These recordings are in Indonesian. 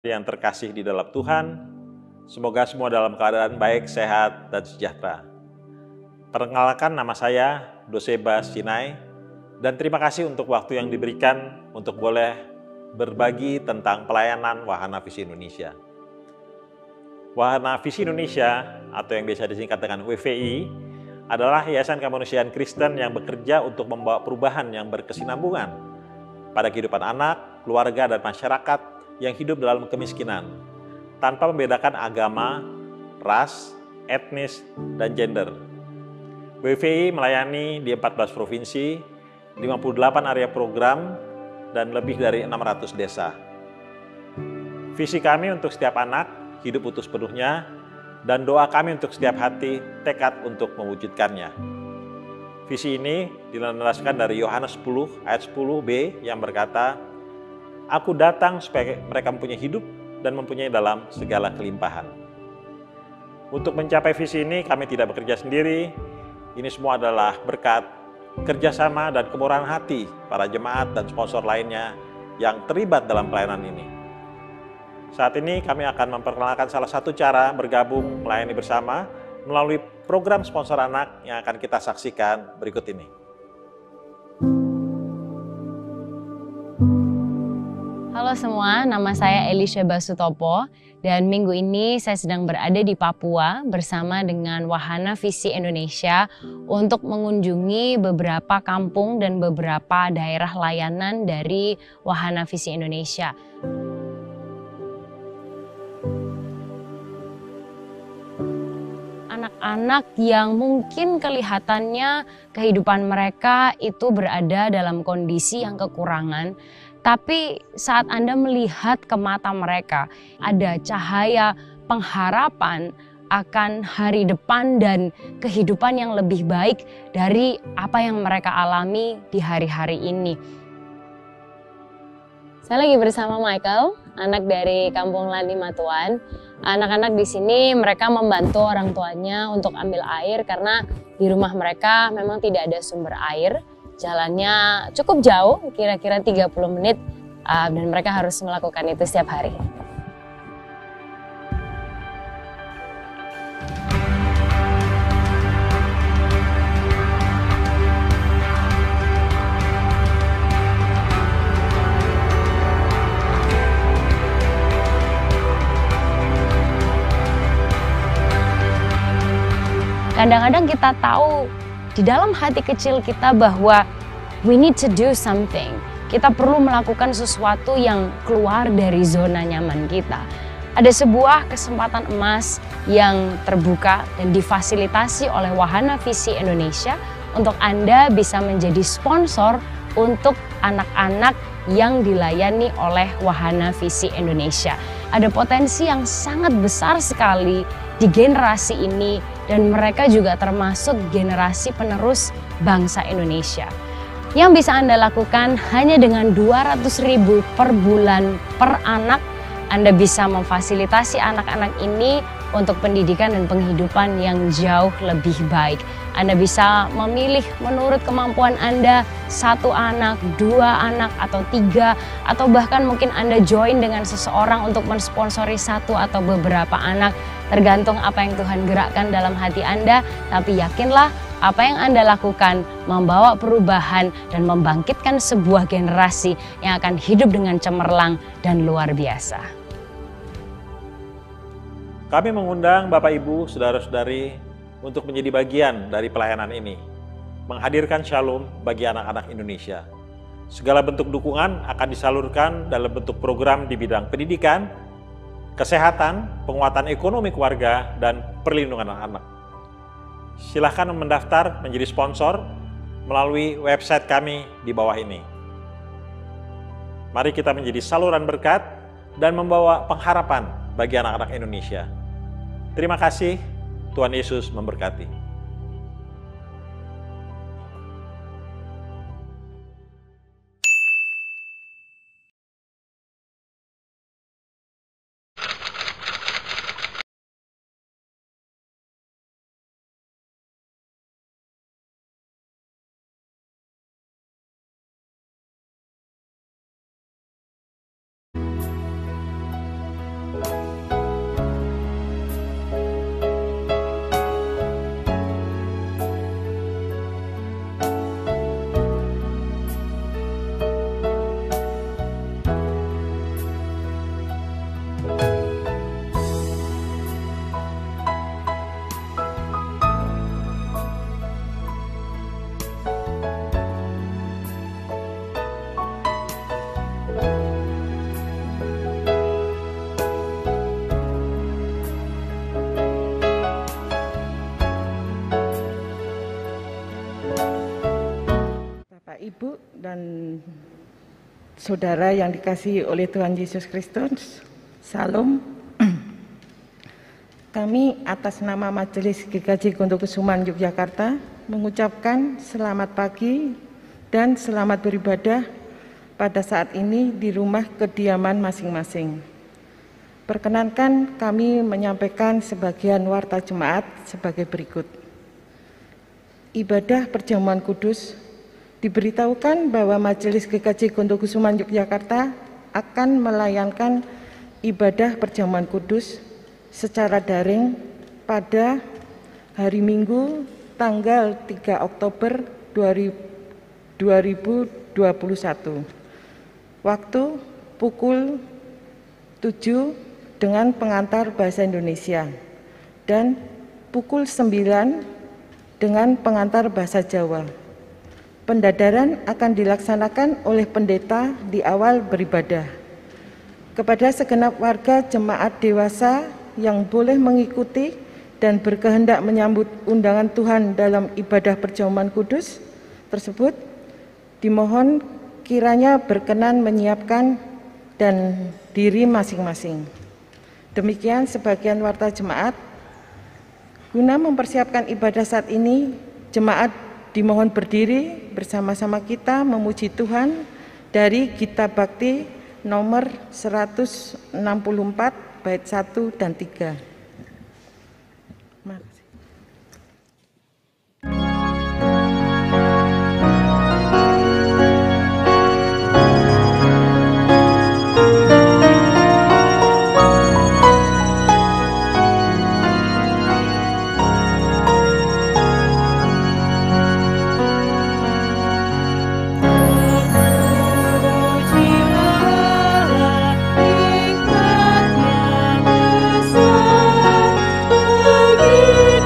Yang terkasih di dalam Tuhan, semoga semua dalam keadaan baik, sehat, dan sejahtera. Perkenalkan, nama saya Doseba Sinai, dan terima kasih untuk waktu yang diberikan untuk boleh berbagi tentang pelayanan Wahana Visi Indonesia. Wahana Visi Indonesia, atau yang biasa disingkat dengan WVI, adalah yayasan kemanusiaan Kristen yang bekerja untuk membawa perubahan yang berkesinambungan pada kehidupan anak, keluarga, dan masyarakat yang hidup dalam kemiskinan, tanpa membedakan agama, ras, etnis, dan gender. WVI melayani di 14 provinsi, 58 area program, dan lebih dari 600 desa. Visi kami untuk setiap anak, hidup utuh sepenuhnya, dan doa kami untuk setiap hati, tekad untuk mewujudkannya. Visi ini dilandaskan dari Yohanes 10 ayat 10b yang berkata, Aku datang supaya mereka mempunyai hidup dan mempunyai dalam segala kelimpahan. Untuk mencapai visi ini, kami tidak bekerja sendiri. Ini semua adalah berkat kerjasama dan kemurahan hati para jemaat dan sponsor lainnya yang terlibat dalam pelayanan ini. Saat ini kami akan memperkenalkan salah satu cara bergabung melayani bersama melalui program sponsor anak yang akan kita saksikan berikut ini. Halo semua, nama saya Elisha Basutopo dan minggu ini saya sedang berada di Papua bersama dengan Wahana Visi Indonesia untuk mengunjungi beberapa kampung dan beberapa daerah layanan dari Wahana Visi Indonesia. Anak-anak yang mungkin kelihatannya kehidupan mereka itu berada dalam kondisi yang kekurangan, tapi saat Anda melihat ke mata mereka, ada cahaya pengharapan akan hari depan dan kehidupan yang lebih baik dari apa yang mereka alami di hari-hari ini. Saya lagi bersama Michael, anak dari Kampung Lani Matuan. Anak-anak di sini mereka membantu orang tuanya untuk ambil air karena di rumah mereka memang tidak ada sumber air. Jalannya cukup jauh, kira-kira 30 menit dan mereka harus melakukan itu setiap hari. Kadang-kadang kita tahu di dalam hati kecil kita bahwa we need to do something. Kita perlu melakukan sesuatu yang keluar dari zona nyaman kita. Ada sebuah kesempatan emas yang terbuka dan difasilitasi oleh Wahana Visi Indonesia untuk Anda bisa menjadi sponsor untuk anak-anak yang dilayani oleh Wahana Visi Indonesia. Ada potensi yang sangat besar sekali di generasi ini dan mereka juga termasuk generasi penerus bangsa Indonesia. Yang bisa Anda lakukan hanya dengan 200.000 per bulan per anak, Anda bisa memfasilitasi anak-anak ini untuk pendidikan dan penghidupan yang jauh lebih baik. Anda bisa memilih menurut kemampuan Anda, 1 anak, 2 anak, atau 3, atau bahkan mungkin Anda join dengan seseorang untuk mensponsori 1 atau beberapa anak, tergantung apa yang Tuhan gerakkan dalam hati Anda, tapi yakinlah apa yang Anda lakukan membawa perubahan dan membangkitkan sebuah generasi yang akan hidup dengan cemerlang dan luar biasa. Kami mengundang Bapak Ibu, Saudara-saudari untuk menjadi bagian dari pelayanan ini, menghadirkan shalom bagi anak-anak Indonesia. Segala bentuk dukungan akan disalurkan dalam bentuk program di bidang pendidikan, kesehatan, penguatan ekonomi keluarga, dan perlindungan anak-anak. Silahkan mendaftar menjadi sponsor melalui website kami di bawah ini. Mari kita menjadi saluran berkat dan membawa pengharapan bagi anak-anak Indonesia. Terima kasih, Tuhan Yesus memberkati. Saudara yang dikasihi oleh Tuhan Yesus Kristus, Salam. Kami atas nama Majelis GKJ Gondokusuman Yogyakarta mengucapkan selamat pagi dan selamat beribadah pada saat ini di rumah kediaman masing-masing. Perkenankan kami menyampaikan sebagian warta jemaat sebagai berikut. Ibadah perjamuan kudus, diberitahukan bahwa Majelis GKJ Gondokusuman Yogyakarta akan melayankan ibadah perjamuan kudus secara daring pada hari Minggu tanggal 3 Oktober 2021. Waktu pukul 7 dengan pengantar bahasa Indonesia dan pukul 9 dengan pengantar bahasa Jawa. Pendadaran akan dilaksanakan oleh pendeta di awal beribadah. Kepada segenap warga jemaat dewasa yang boleh mengikuti dan berkehendak menyambut undangan Tuhan dalam ibadah perjamuan kudus tersebut, dimohon kiranya berkenan menyiapkan dan diri masing-masing. Demikian sebagian warta jemaat. Guna mempersiapkan ibadah saat ini, jemaat dimohon berdiri bersama-sama kita memuji Tuhan dari Gita Bakti nomor 164 bait 1 dan 3. Makasih. Bagi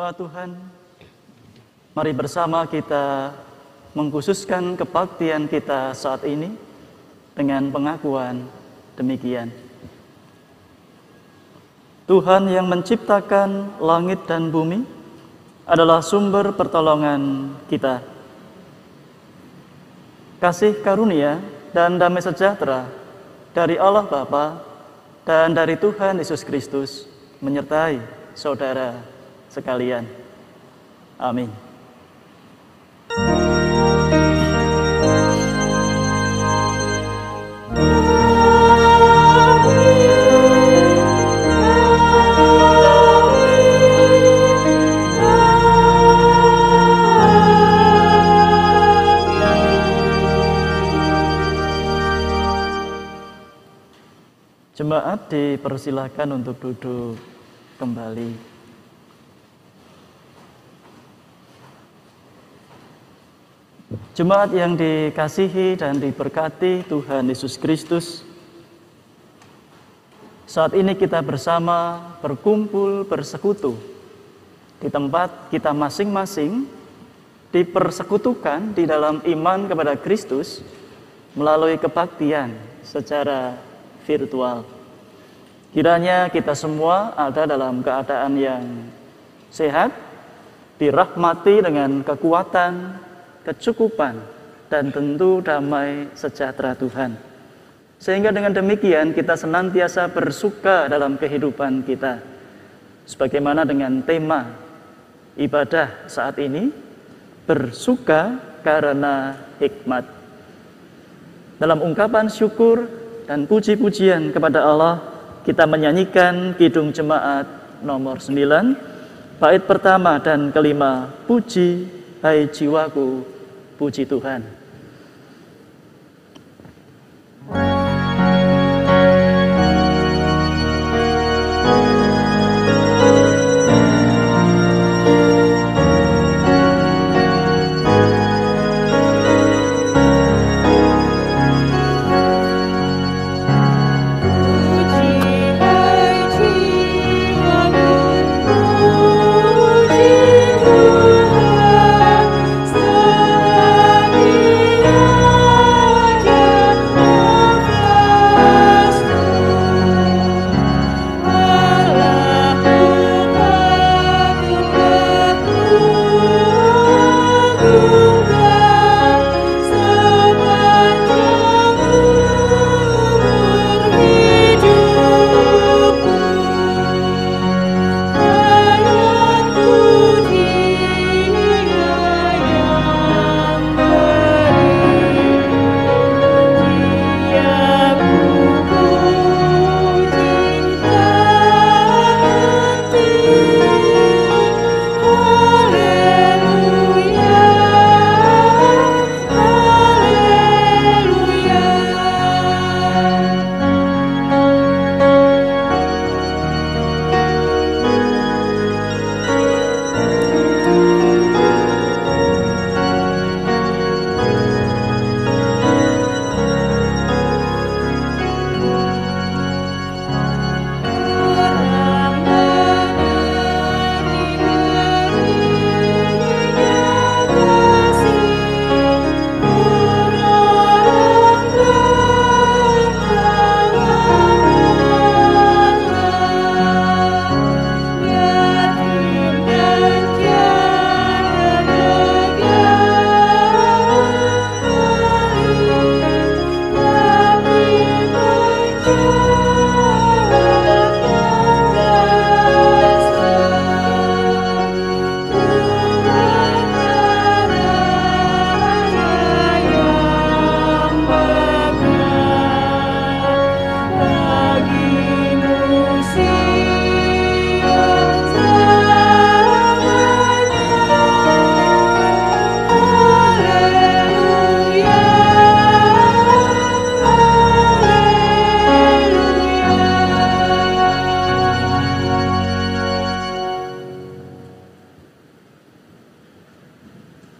Jemaat Tuhan, mari bersama kita mengkhususkan kebaktian kita saat ini dengan pengakuan demikian. Tuhan yang menciptakan langit dan bumi adalah sumber pertolongan kita. Kasih karunia dan damai sejahtera dari Allah Bapa dan dari Tuhan Yesus Kristus menyertai saudara sekalian. Amin. Jemaat dipersilakan untuk duduk kembali. Jemaat yang dikasihi dan diberkati Tuhan Yesus Kristus, saat ini kita bersama berkumpul bersekutu di tempat kita masing-masing dipersekutukan di dalam iman kepada Kristus melalui kebaktian secara virtual. Kiranya kita semua ada dalam keadaan yang sehat, dirahmati dengan kekuatan, kecukupan, dan tentu damai sejahtera Tuhan. Sehingga dengan demikian kita senantiasa bersuka dalam kehidupan kita. Sebagaimana dengan tema ibadah saat ini, bersuka karena hikmat. Dalam ungkapan syukur dan puji-pujian kepada Allah, kita menyanyikan Kidung Jemaat nomor 9, bait pertama dan kelima, puji, hai jiwaku, puji Tuhan.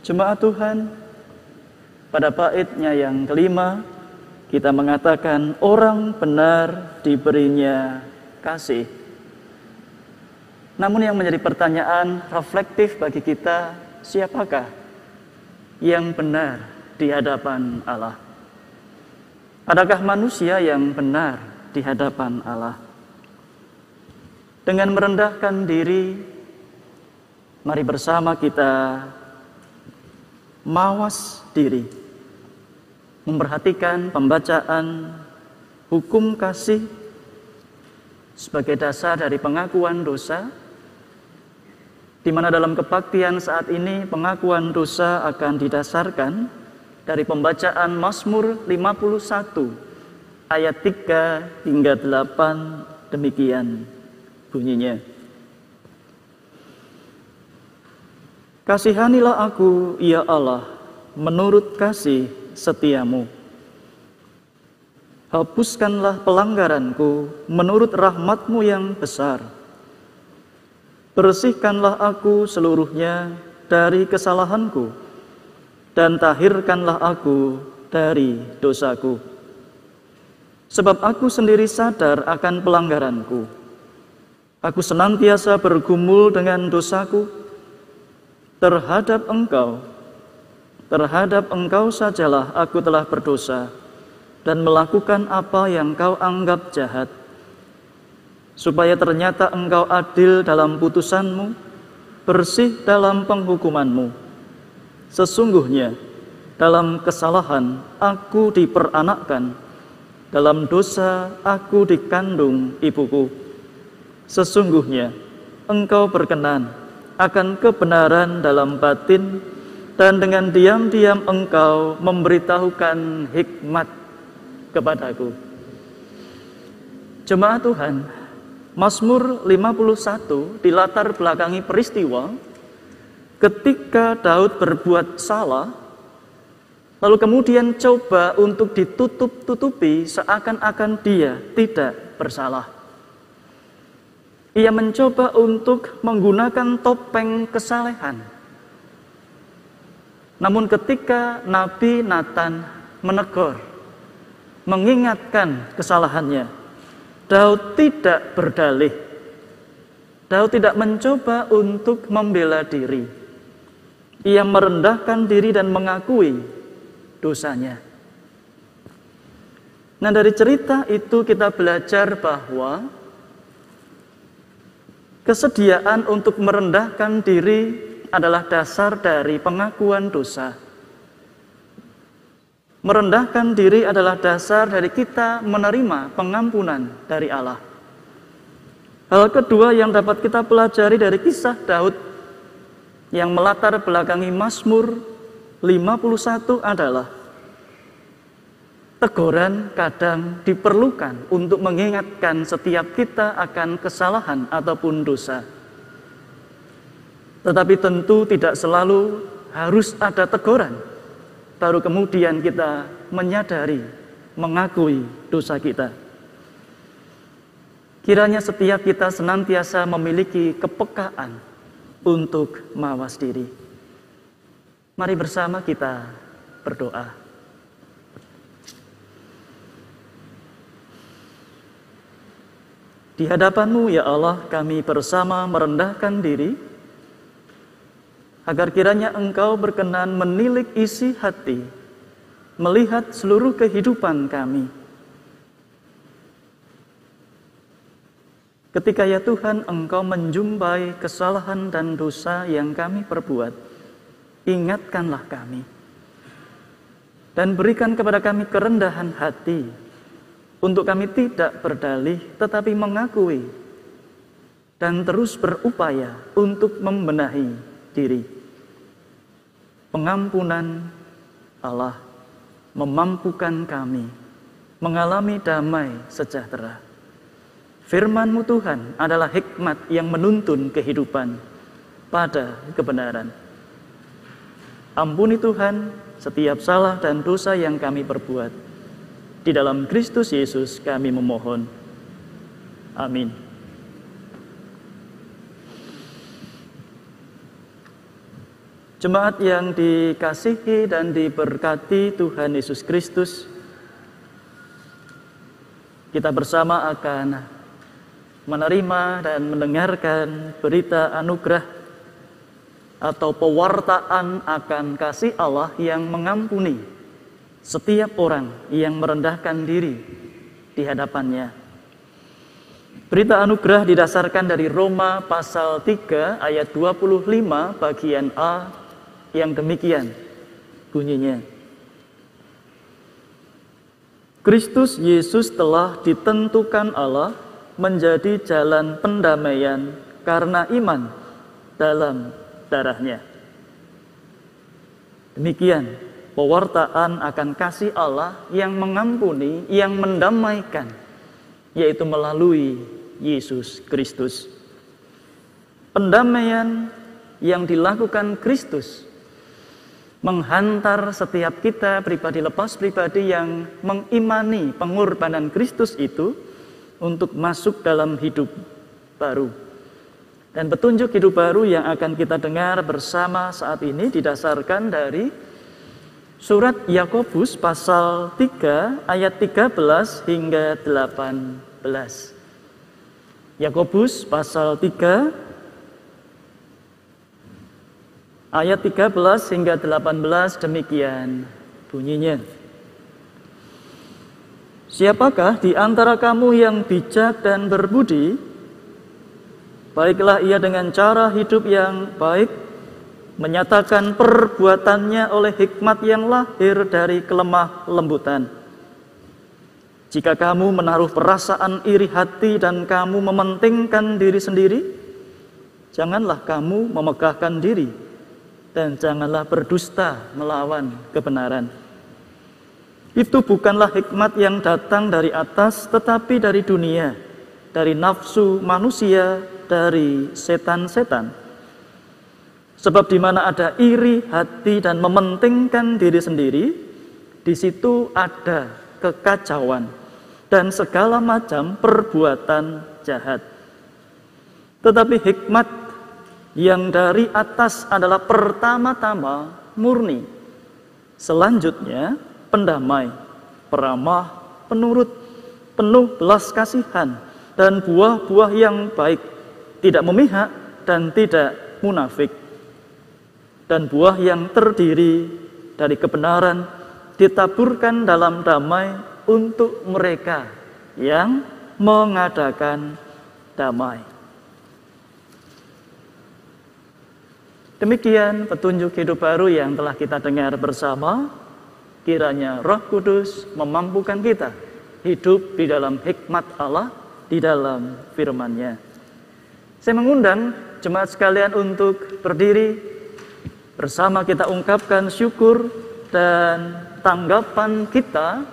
Jemaat Tuhan, pada baitnya yang kelima, kita mengatakan orang benar diberinya kasih. Namun yang menjadi pertanyaan reflektif bagi kita, siapakah yang benar di hadapan Allah? Adakah manusia yang benar di hadapan Allah? Dengan merendahkan diri, mari bersama kita mawas diri, memperhatikan pembacaan hukum kasih sebagai dasar dari pengakuan dosa, di mana dalam kebaktian saat ini pengakuan dosa akan didasarkan dari pembacaan Mazmur 51 ayat 3 hingga 8, demikian bunyinya. Kasihanilah aku, ya Allah, menurut kasih setiamu. Hapuskanlah pelanggaranku menurut rahmat-Mu yang besar. Bersihkanlah aku seluruhnya dari kesalahanku, dan tahirkanlah aku dari dosaku. Sebab aku sendiri sadar akan pelanggaranku. Aku senantiasa bergumul dengan dosaku. Terhadap Engkau sajalah aku telah berdosa dan melakukan apa yang Kau anggap jahat. Supaya ternyata Engkau adil dalam putusan-Mu, bersih dalam penghukuman-Mu. Sesungguhnya dalam kesalahan aku diperanakkan, dalam dosa aku dikandung ibuku. Sesungguhnya Engkau berkenan akan kebenaran dalam batin, dan dengan diam-diam Engkau memberitahukan hikmat kepadaku. Jemaat Tuhan, Mazmur 51 dilatar belakangi peristiwa ketika Daud berbuat salah, lalu kemudian coba untuk ditutup-tutupi seakan-akan dia tidak bersalah. Ia mencoba untuk menggunakan topeng kesalehan. Namun ketika Nabi Nathan menegur, mengingatkan kesalahannya, Daud tidak berdalih. Daud tidak mencoba untuk membela diri. Ia merendahkan diri dan mengakui dosanya. Nah, dari cerita itu kita belajar bahwa kesediaan untuk merendahkan diri adalah dasar dari pengakuan dosa. Merendahkan diri adalah dasar dari kita menerima pengampunan dari Allah. Hal kedua yang dapat kita pelajari dari kisah Daud yang melatar belakangi Mazmur 51 adalah teguran kadang diperlukan untuk mengingatkan setiap kita akan kesalahan ataupun dosa. Tetapi tentu tidak selalu harus ada teguran baru kemudian kita menyadari, mengakui dosa kita. Kiranya setiap kita senantiasa memiliki kepekaan untuk mawas diri. Mari bersama kita berdoa. Di hadapan-Mu ya Allah, kami bersama merendahkan diri, agar kiranya Engkau berkenan menilik isi hati, melihat seluruh kehidupan kami. Ketika ya Tuhan Engkau menjumpai kesalahan dan dosa yang kami perbuat, ingatkanlah kami. Dan berikan kepada kami kerendahan hati, untuk kami tidak berdalih tetapi mengakui, dan terus berupaya untuk membenahi diri. Pengampunan Allah memampukan kami mengalami damai sejahtera. Firman-Mu Tuhan adalah hikmat yang menuntun kehidupan pada kebenaran. Ampuni Tuhan setiap salah dan dosa yang kami perbuat. Di dalam Kristus Yesus kami memohon. Amin. Jemaat yang dikasihi dan diberkati Tuhan Yesus Kristus, kita bersama akan menerima dan mendengarkan berita anugerah atau pewartaan akan kasih Allah yang mengampuni setiap orang yang merendahkan diri di hadapannya. Berita anugerah didasarkan dari Roma pasal 3 ayat 25 bagian A yang demikian bunyinya. Kristus Yesus telah ditentukan Allah menjadi jalan pendamaian karena iman dalam darahnya. Demikian pewartaan akan kasih Allah yang mengampuni, yang mendamaikan, yaitu melalui Yesus Kristus. Pendamaian yang dilakukan Kristus menghantar setiap kita pribadi lepas pribadi yang mengimani pengorbanan Kristus itu untuk masuk dalam hidup baru. Dan petunjuk hidup baru yang akan kita dengar bersama saat ini didasarkan dari surat Yakobus pasal 3 ayat 13 hingga 18. Yakobus pasal 3 ayat 13 hingga 18 demikian bunyinya. Siapakah di antara kamu yang bijak dan berbudi? Baiklah ia dengan cara hidup yang baik, menyatakan perbuatannya oleh hikmat yang lahir dari kelemah lembutan. Jika kamu menaruh perasaan iri hati dan kamu mementingkan diri sendiri, janganlah kamu memegahkan diri, dan janganlah berdusta melawan kebenaran. Itu bukanlah hikmat yang datang dari atas, tetapi dari dunia, dari nafsu manusia, dari setan-setan. Sebab di mana ada iri hati dan mementingkan diri sendiri, di situ ada kekacauan dan segala macam perbuatan jahat. Tetapi hikmat yang dari atas adalah pertama-tama murni, selanjutnya pendamai, peramah, penurut, penuh belas kasihan, dan buah-buah yang baik, tidak memihak dan tidak munafik. Dan buah yang terdiri dari kebenaran ditaburkan dalam damai untuk mereka yang mengadakan damai. Demikian petunjuk hidup baru yang telah kita dengar bersama. Kiranya Roh Kudus memampukan kita hidup di dalam hikmat Allah, di dalam firman-Nya. Saya mengundang jemaat sekalian untuk berdiri bersama, kita ungkapkan syukur dan tanggapan kita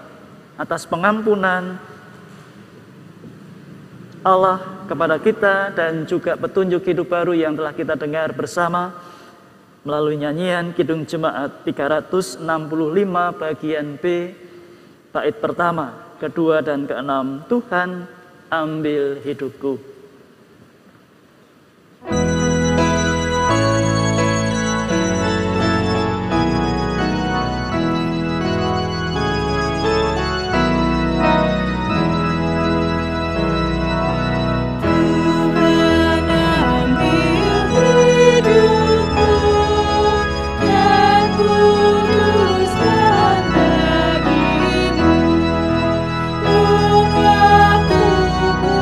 atas pengampunan Allah kepada kita dan juga petunjuk hidup baru yang telah kita dengar bersama melalui nyanyian Kidung Jemaat 365 bagian B, bait pertama, kedua, dan keenam. Tuhan, ambil hidupku. Ubah tubuhku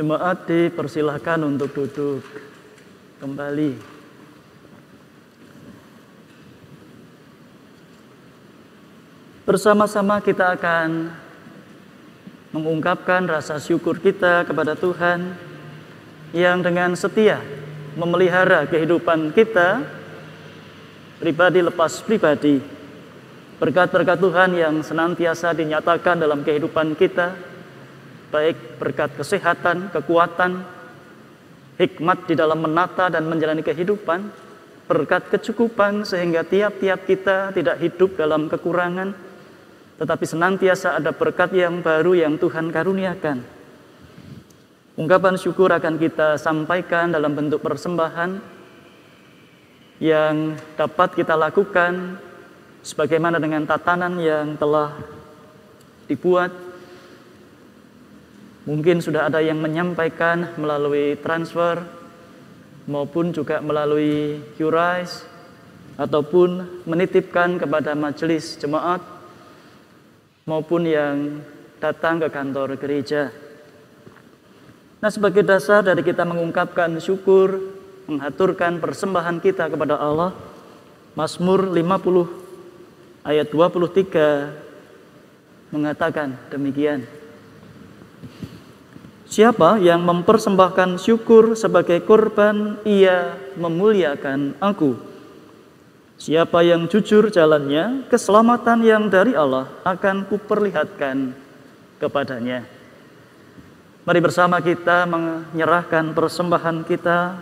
Jemaat dipersilahkan untuk duduk kembali. Bersama-sama kita akan mengungkapkan rasa syukur kita kepada Tuhan yang dengan setia memelihara kehidupan kita, pribadi lepas pribadi. Berkat-berkat Tuhan yang senantiasa dinyatakan dalam kehidupan kita, baik berkat kesehatan, kekuatan, hikmat di dalam menata dan menjalani kehidupan, berkat kecukupan sehingga tiap-tiap kita tidak hidup dalam kekurangan, tetapi senantiasa ada berkat yang baru yang Tuhan karuniakan. Ungkapan syukur akan kita sampaikan dalam bentuk persembahan yang dapat kita lakukan sebagaimana dengan tatanan yang telah dibuat. Mungkin sudah ada yang menyampaikan melalui transfer maupun juga melalui QRIS ataupun menitipkan kepada majelis jemaat maupun yang datang ke kantor gereja. Nah, sebagai dasar dari kita mengungkapkan syukur, mengaturkan persembahan kita kepada Allah, Mazmur 50 ayat 23 mengatakan demikian. Siapa yang mempersembahkan syukur sebagai korban, ia memuliakan aku. Siapa yang jujur jalannya, keselamatan yang dari Allah akan kuperlihatkan kepadanya. Mari bersama kita menyerahkan persembahan kita,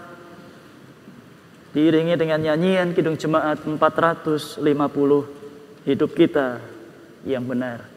diiringi dengan nyanyian Kidung Jemaat 450, hidup kita yang benar.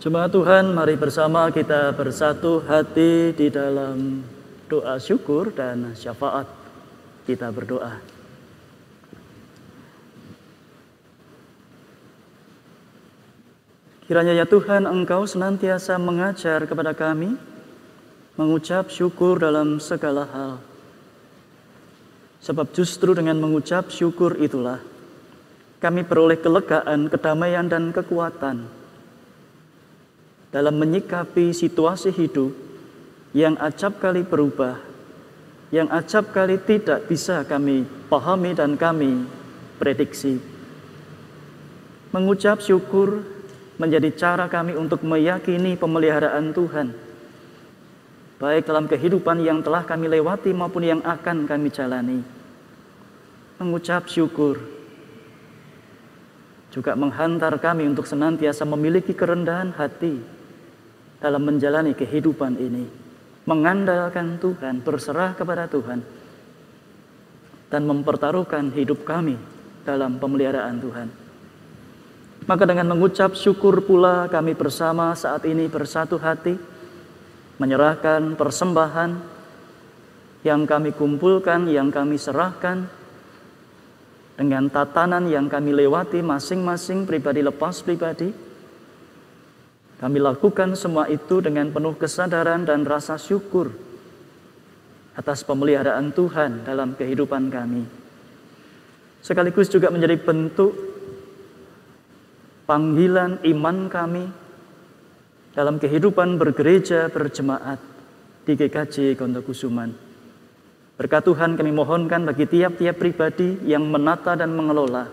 Jemaat Tuhan, mari bersama kita bersatu hati di dalam doa syukur dan syafaat. Kita berdoa. Kiranya ya Tuhan, Engkau senantiasa mengajar kepada kami mengucap syukur dalam segala hal. Sebab justru dengan mengucap syukur itulah kami beroleh kelegaan, kedamaian, dan kekuatan dalam menyikapi situasi hidup yang acap kali berubah, yang acap kali tidak bisa kami pahami dan kami prediksi. Mengucap syukur menjadi cara kami untuk meyakini pemeliharaan Tuhan, baik dalam kehidupan yang telah kami lewati maupun yang akan kami jalani. Mengucap syukur juga menghantar kami untuk senantiasa memiliki kerendahan hati dalam menjalani kehidupan ini, mengandalkan Tuhan, berserah kepada Tuhan, dan mempertaruhkan hidup kami dalam pemeliharaan Tuhan. Maka dengan mengucap syukur pula kami bersama saat ini bersatu hati, menyerahkan persembahan yang kami kumpulkan, yang kami serahkan, dengan tatanan yang kami lewati masing-masing pribadi lepas pribadi. Kami lakukan semua itu dengan penuh kesadaran dan rasa syukur atas pemeliharaan Tuhan dalam kehidupan kami. Sekaligus juga menjadi bentuk panggilan iman kami dalam kehidupan bergereja berjemaat di GKJ Kondokusuman. Berkat Tuhan kami mohonkan bagi tiap-tiap pribadi yang menata dan mengelola,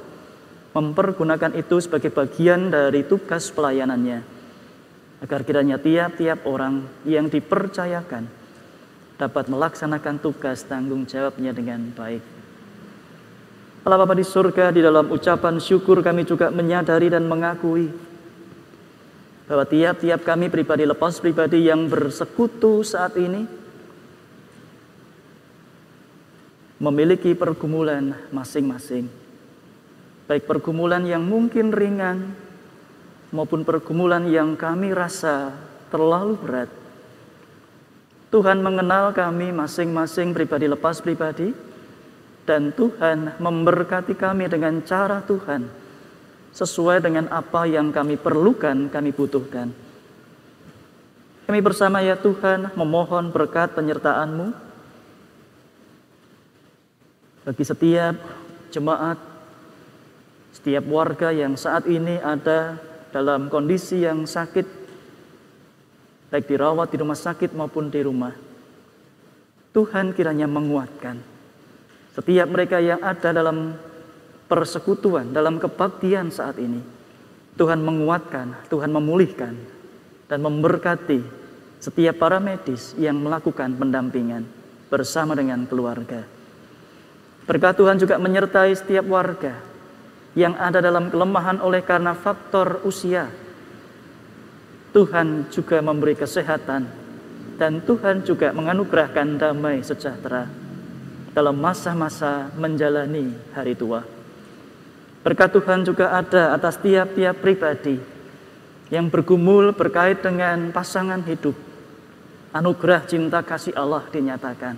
mempergunakan itu sebagai bagian dari tugas pelayanannya, agar kiranya tiap-tiap orang yang dipercayakan dapat melaksanakan tugas tanggung jawabnya dengan baik. Allah Bapa di surga, di dalam ucapan syukur kami juga menyadari dan mengakui bahwa tiap-tiap kami pribadi lepas pribadi yang bersekutu saat ini memiliki pergumulan masing-masing. Baik pergumulan yang mungkin ringan maupun pergumulan yang kami rasa terlalu berat. Tuhan mengenal kami masing-masing pribadi lepas pribadi, dan Tuhan memberkati kami dengan cara Tuhan sesuai dengan apa yang kami perlukan, kami butuhkan. Kami bersama ya Tuhan memohon berkat penyertaan-Mu bagi setiap jemaat, setiap warga yang saat ini ada dalam kondisi yang sakit, baik dirawat di rumah sakit maupun di rumah. Tuhan kiranya menguatkan setiap mereka yang ada dalam persekutuan, dalam kebaktian saat ini. Tuhan menguatkan, Tuhan memulihkan, dan memberkati setiap para medis yang melakukan pendampingan bersama dengan keluarga. Berkat Tuhan juga menyertai setiap warga yang ada dalam kelemahan oleh karena faktor usia. Tuhan juga memberi kesehatan, dan Tuhan juga menganugerahkan damai sejahtera dalam masa-masa menjalani hari tua. Berkat Tuhan juga ada atas tiap-tiap pribadi yang bergumul berkait dengan pasangan hidup. Anugerah cinta kasih Allah dinyatakan.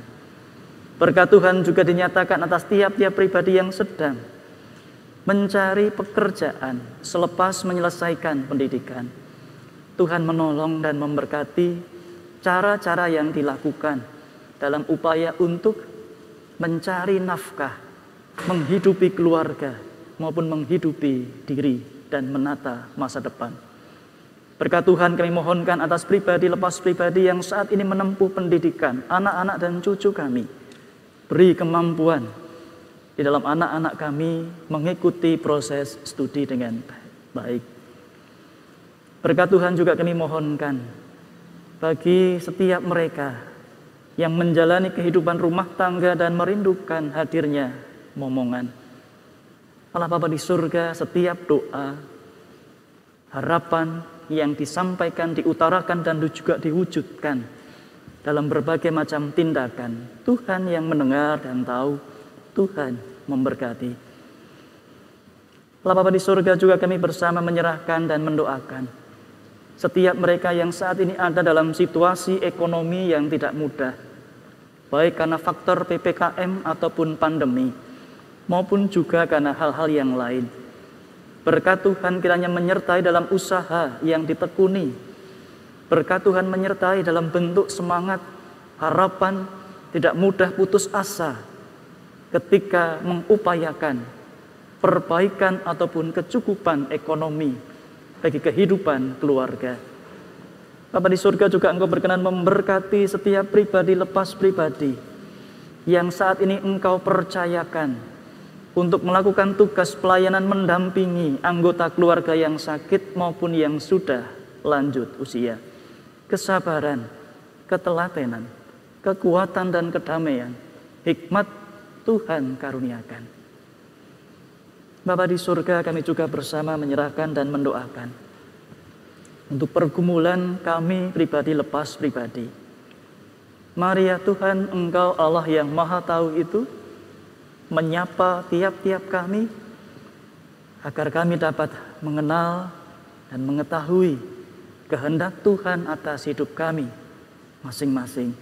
Berkat Tuhan juga dinyatakan atas tiap-tiap pribadi yang sedang mencari pekerjaan selepas menyelesaikan pendidikan. Tuhan menolong dan memberkati cara-cara yang dilakukan dalam upaya untuk mencari nafkah, menghidupi keluarga, maupun menghidupi diri dan menata masa depan. Berkat Tuhan kami mohonkan atas pribadi lepas pribadi yang saat ini menempuh pendidikan, anak-anak dan cucu kami. Beri kemampuan di dalam anak-anak kami mengikuti proses studi dengan baik. Berkat Tuhan juga kami mohonkan bagi setiap mereka yang menjalani kehidupan rumah tangga dan merindukan hadirnya momongan. Allah Bapa di surga, setiap doa, harapan yang disampaikan, diutarakan dan juga diwujudkan dalam berbagai macam tindakan, Tuhan yang mendengar dan tahu, Tuhan memberkati. Allah Bapa di surga, juga kami bersama menyerahkan dan mendoakan setiap mereka yang saat ini ada dalam situasi ekonomi yang tidak mudah, baik karena faktor PPKM ataupun pandemi, maupun juga karena hal-hal yang lain. Berkat Tuhan kiranya menyertai dalam usaha yang ditekuni. Berkat Tuhan menyertai dalam bentuk semangat, harapan, tidak mudah putus asa ketika mengupayakan perbaikan ataupun kecukupan ekonomi bagi kehidupan keluarga. Bapa di surga, juga Engkau berkenan memberkati setiap pribadi lepas pribadi yang saat ini Engkau percayakan untuk melakukan tugas pelayanan mendampingi anggota keluarga yang sakit maupun yang sudah lanjut usia. Kesabaran, ketelatenan, kekuatan dan kedamaian, hikmat Tuhan karuniakan. Bapa di surga, kami juga bersama menyerahkan dan mendoakan untuk pergumulan kami pribadi lepas pribadi. Mari ya Tuhan, Engkau Allah yang Maha Tahu itu menyapa tiap-tiap kami agar kami dapat mengenal dan mengetahui kehendak Tuhan atas hidup kami masing-masing.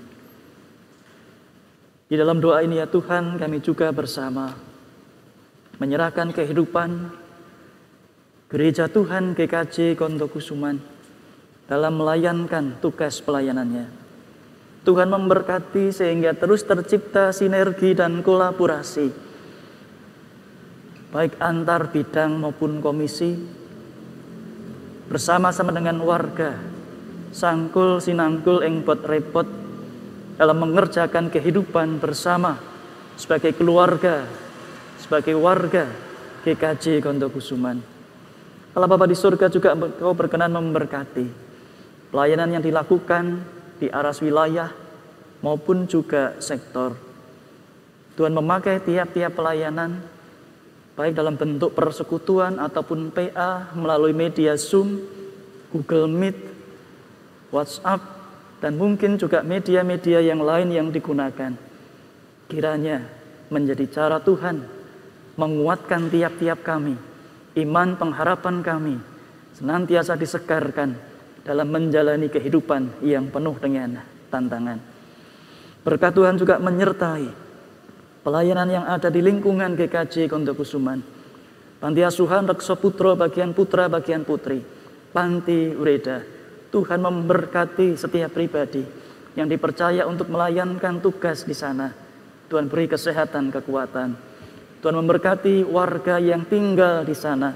Di dalam doa ini ya Tuhan, kami juga bersama menyerahkan kehidupan Gereja Tuhan GKJ Kondokusuman dalam melayankan tugas pelayanannya. Tuhan memberkati sehingga terus tercipta sinergi dan kolaborasi, baik antar bidang maupun komisi, bersama-sama dengan warga, sangkul sinangkul engpot repot, dalam mengerjakan kehidupan bersama sebagai keluarga, sebagai warga GKJ Kondokusuman. Allah Bapa di surga juga Engkau berkenan memberkati pelayanan yang dilakukan di aras wilayah maupun juga sektor. Tuhan memakai tiap-tiap pelayanan baik dalam bentuk persekutuan ataupun PA melalui media Zoom, Google Meet, WhatsApp, dan mungkin juga media-media yang lain yang digunakan. Kiranya menjadi cara Tuhan menguatkan tiap-tiap kami, iman pengharapan kami senantiasa disegarkan dalam menjalani kehidupan yang penuh dengan tantangan. Berkat Tuhan juga menyertai pelayanan yang ada di lingkungan GKJ Kondokusuman, Panti Asuhan Rekso Putro bagian putra bagian putri, Panti Ureda. Tuhan memberkati setiap pribadi yang dipercaya untuk melayankan tugas di sana. Tuhan beri kesehatan, kekuatan. Tuhan memberkati warga yang tinggal di sana.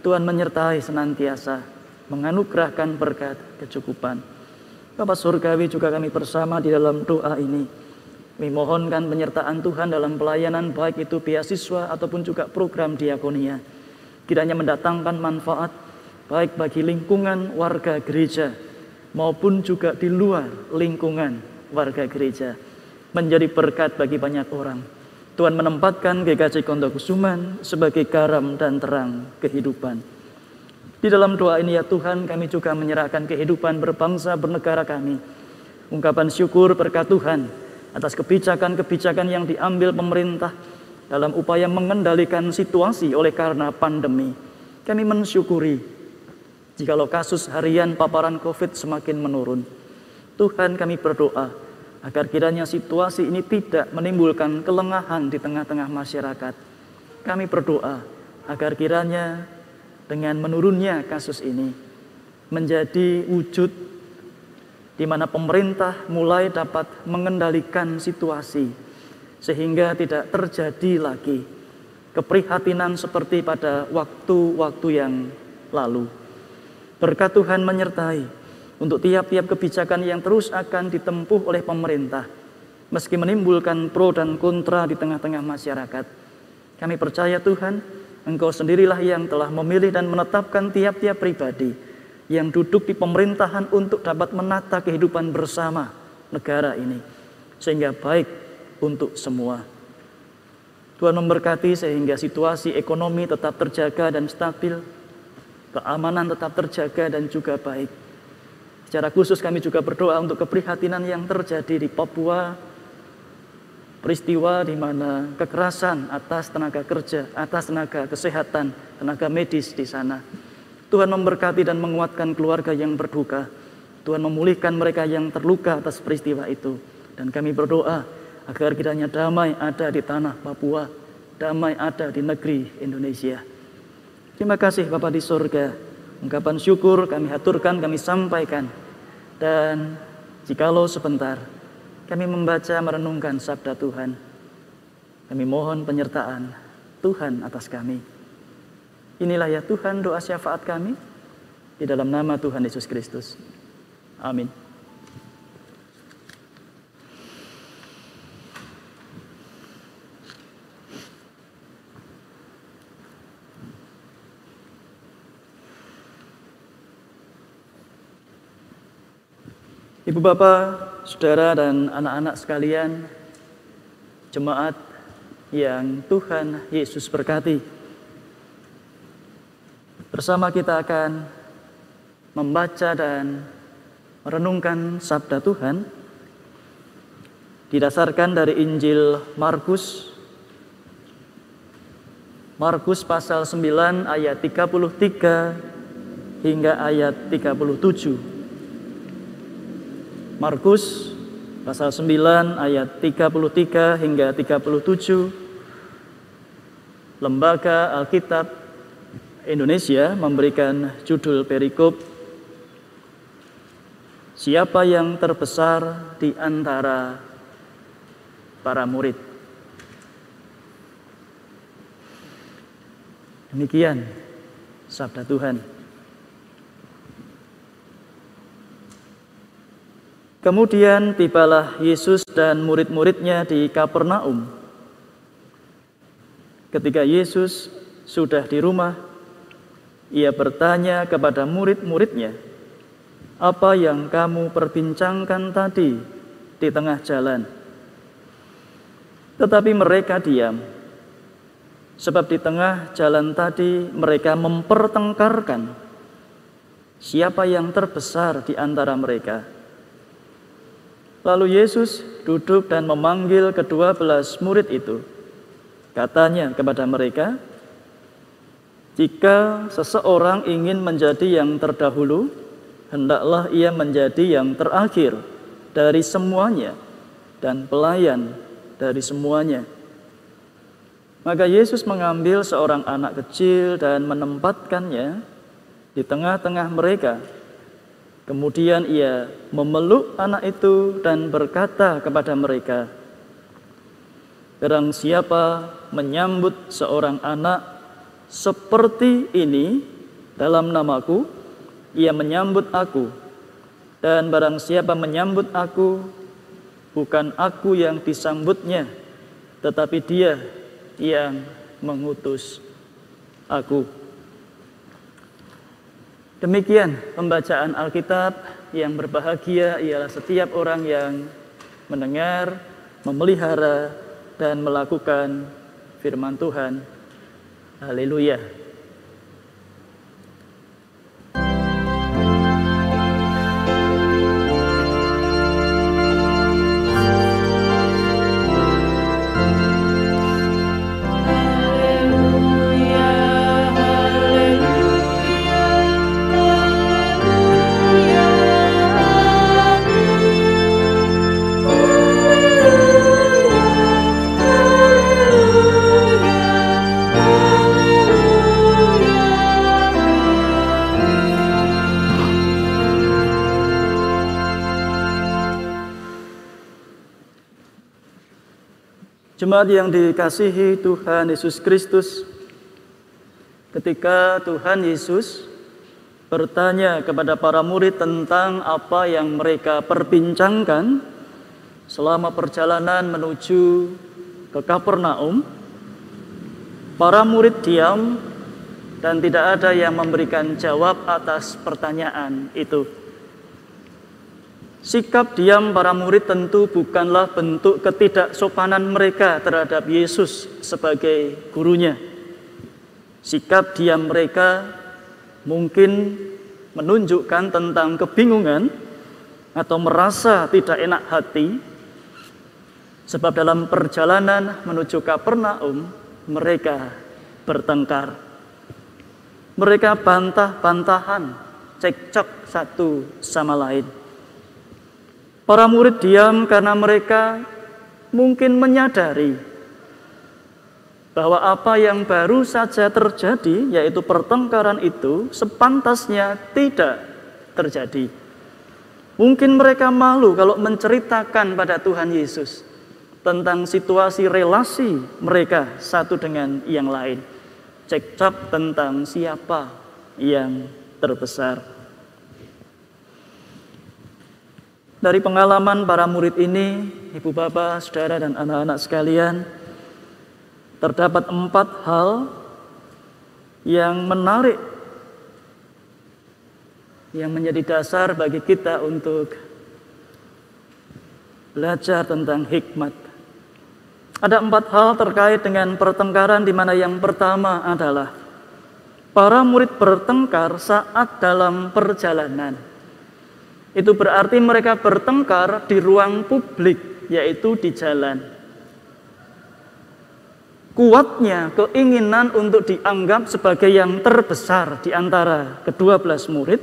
Tuhan menyertai senantiasa, menganugerahkan berkat kecukupan. Bapa Surgawi, juga kami bersama di dalam doa ini memohonkan penyertaan Tuhan dalam pelayanan, baik itu beasiswa ataupun juga program diakonia. Kiranya mendatangkan manfaat baik bagi lingkungan warga gereja maupun juga di luar lingkungan warga gereja, menjadi berkat bagi banyak orang. Tuhan menempatkan GKJ Kondokusuman sebagai garam dan terang kehidupan. Di dalam doa ini ya Tuhan, kami juga menyerahkan kehidupan berbangsa bernegara kami. Ungkapan syukur berkat Tuhan atas kebijakan-kebijakan yang diambil pemerintah dalam upaya mengendalikan situasi oleh karena pandemi. Kami mensyukuri jikalau kasus harian paparan COVID semakin menurun. Tuhan, kami berdoa agar kiranya situasi ini tidak menimbulkan kelengahan di tengah-tengah masyarakat. Kami berdoa agar kiranya dengan menurunnya kasus ini menjadi wujud di mana pemerintah mulai dapat mengendalikan situasi sehingga tidak terjadi lagi keprihatinan seperti pada waktu-waktu yang lalu. Berkat Tuhan menyertai untuk tiap-tiap kebijakan yang terus akan ditempuh oleh pemerintah, meski menimbulkan pro dan kontra di tengah-tengah masyarakat. Kami percaya Tuhan, Engkau sendirilah yang telah memilih dan menetapkan tiap-tiap pribadi yang duduk di pemerintahan untuk dapat menata kehidupan bersama negara ini, sehingga baik untuk semua. Tuhan memberkati sehingga situasi ekonomi tetap terjaga dan stabil, keamanan tetap terjaga dan juga baik. Secara khusus kami juga berdoa untuk keprihatinan yang terjadi di Papua, peristiwa di mana kekerasan atas tenaga kerja, atas tenaga kesehatan, tenaga medis di sana. Tuhan memberkati dan menguatkan keluarga yang berduka. Tuhan memulihkan mereka yang terluka atas peristiwa itu. Dan kami berdoa agar kiranya damai ada di tanah Papua, damai ada di negeri Indonesia. Terima kasih Bapa di surga. Ungkapan syukur kami haturkan, kami sampaikan. Dan jikalau sebentar kami membaca merenungkan sabda Tuhan, kami mohon penyertaan Tuhan atas kami. Inilah ya Tuhan doa syafaat kami, di dalam nama Tuhan Yesus Kristus. Amin. Ibu Bapak, Saudara dan anak-anak sekalian, jemaat yang Tuhan Yesus berkati. Bersama kita akan membaca dan merenungkan sabda Tuhan didasarkan dari Injil Markus pasal 9 ayat 33 hingga ayat 37. Markus pasal 9 ayat 33 hingga 37. Lembaga Alkitab Indonesia memberikan judul perikop, siapa yang terbesar di antara para murid. Demikian sabda Tuhan. Kemudian tibalah Yesus dan murid-muridnya di Kapernaum. Ketika Yesus sudah di rumah, ia bertanya kepada murid-muridnya, "Apa yang kamu perbincangkan tadi di tengah jalan?" Tetapi mereka diam, sebab di tengah jalan tadi mereka mempertengkarkan siapa yang terbesar di antara mereka. Lalu Yesus duduk dan memanggil ke-12 murid itu. Katanya kepada mereka, "Jika seseorang ingin menjadi yang terdahulu, hendaklah ia menjadi yang terakhir dari semuanya dan pelayan dari semuanya." Maka Yesus mengambil seorang anak kecil dan menempatkannya di tengah-tengah mereka. Kemudian ia memeluk anak itu dan berkata kepada mereka, "Barang siapa menyambut seorang anak seperti ini dalam namaku, ia menyambut aku. Dan barang siapa menyambut aku, bukan aku yang disambutnya, tetapi dia yang mengutus aku." Demikian pembacaan Alkitab. Yang berbahagia ialah setiap orang yang mendengar, memelihara, dan melakukan firman Tuhan. Haleluya. Jemaat yang dikasihi Tuhan Yesus Kristus, ketika Tuhan Yesus bertanya kepada para murid tentang apa yang mereka perbincangkan selama perjalanan menuju ke Kapernaum, para murid diam dan tidak ada yang memberikan jawab atas pertanyaan itu. Sikap diam para murid tentu bukanlah bentuk ketidaksopanan mereka terhadap Yesus sebagai gurunya. Sikap diam mereka mungkin menunjukkan tentang kebingungan atau merasa tidak enak hati, sebab dalam perjalanan menuju Kapernaum mereka bertengkar. Mereka bantah-bantahan, cekcok satu sama lain. Para murid diam karena mereka mungkin menyadari bahwa apa yang baru saja terjadi, yaitu pertengkaran itu, sepantasnya tidak terjadi. Mungkin mereka malu kalau menceritakan pada Tuhan Yesus tentang situasi relasi mereka satu dengan yang lain. Cekcok tentang siapa yang terbesar. Dari pengalaman para murid ini, Ibu Bapak, Saudara dan anak-anak sekalian, terdapat 4 hal yang menarik, yang menjadi dasar bagi kita untuk belajar tentang hikmat. Ada 4 hal terkait dengan pertengkaran, di mana yang pertama adalah para murid bertengkar saat dalam perjalanan. Itu berarti mereka bertengkar di ruang publik, yaitu di jalan. Kuatnya keinginan untuk dianggap sebagai yang terbesar di antara ke-12 murid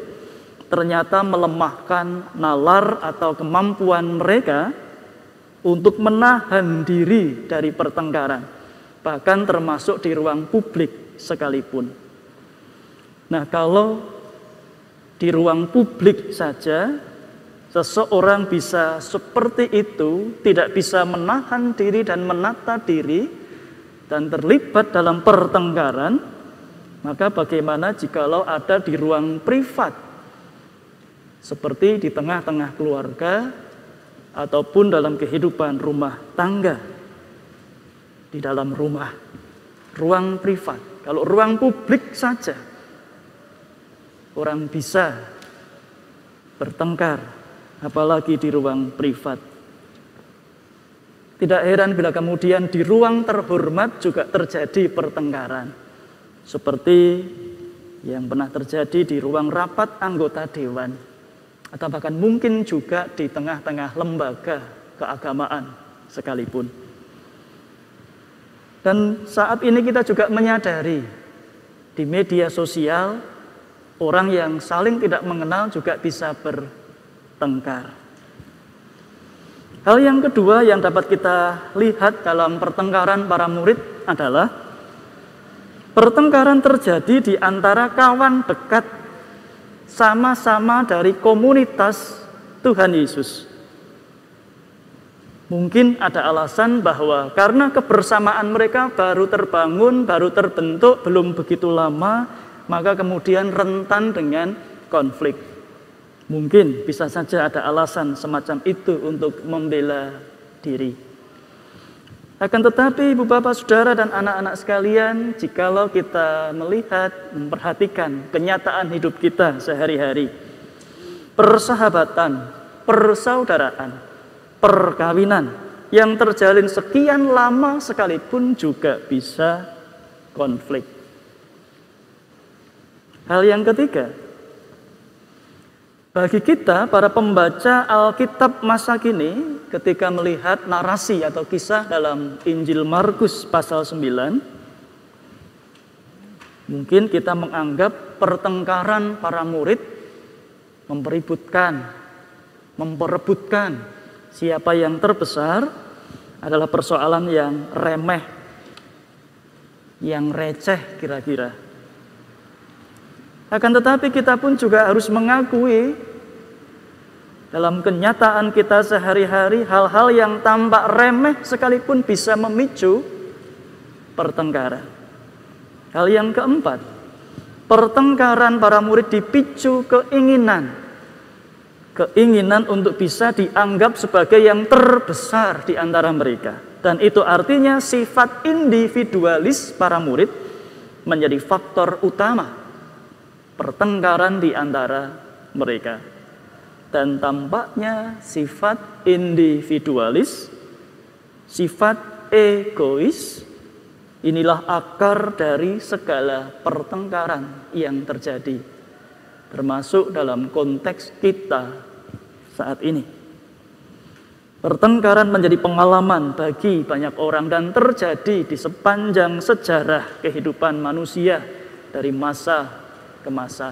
ternyata melemahkan nalar atau kemampuan mereka untuk menahan diri dari pertengkaran, bahkan termasuk di ruang publik sekalipun. Nah, kalau di ruang publik saja seseorang bisa seperti itu, tidak bisa menahan diri dan menata diri dan terlibat dalam pertengkaran, maka bagaimana jikalau ada di ruang privat, seperti di tengah-tengah keluarga ataupun dalam kehidupan rumah tangga, di dalam rumah, ruang privat. Kalau ruang publik saja orang bisa bertengkar, apalagi di ruang privat. Tidak heran bila kemudian di ruang terhormat juga terjadi pertengkaran, seperti yang pernah terjadi di ruang rapat anggota dewan, atau bahkan mungkin juga di tengah-tengah lembaga keagamaan sekalipun. Dan saat ini kita juga menyadari di media sosial orang yang saling tidak mengenal juga bisa bertengkar. Hal yang kedua yang dapat kita lihat dalam pertengkaran para murid adalah pertengkaran terjadi di antara kawan dekat sama-sama dari komunitas Tuhan Yesus. Mungkin ada alasan bahwa karena kebersamaan mereka baru terbangun, baru terbentuk, belum begitu lama, maka kemudian rentan dengan konflik. Mungkin bisa saja ada alasan semacam itu untuk membela diri. Akan tetapi Ibu Bapak Saudara dan anak-anak sekalian, jikalau kita melihat, memperhatikan kenyataan hidup kita sehari-hari, persahabatan, persaudaraan, perkawinan yang terjalin sekian lama sekalipun juga bisa konflik. Hal yang ketiga, bagi kita para pembaca Alkitab masa kini, ketika melihat narasi atau kisah dalam Injil Markus pasal 9, mungkin kita menganggap pertengkaran para murid memperebutkan siapa yang terbesar adalah persoalan yang remeh, yang receh kira-kira. Akan tetapi kita pun juga harus mengakui dalam kenyataan kita sehari-hari hal-hal yang tampak remeh sekalipun bisa memicu pertengkaran. Hal yang keempat, pertengkaran para murid dipicu keinginan untuk bisa dianggap sebagai yang terbesar di antara mereka. Dan itu artinya sifat individualis para murid menjadi faktor utama pertengkaran di antara mereka. Dan tampaknya sifat individualis, sifat egois, inilah akar dari segala pertengkaran yang terjadi, termasuk dalam konteks kita saat ini. Pertengkaran menjadi pengalaman bagi banyak orang dan terjadi di sepanjang sejarah kehidupan manusia dari masa ke masa.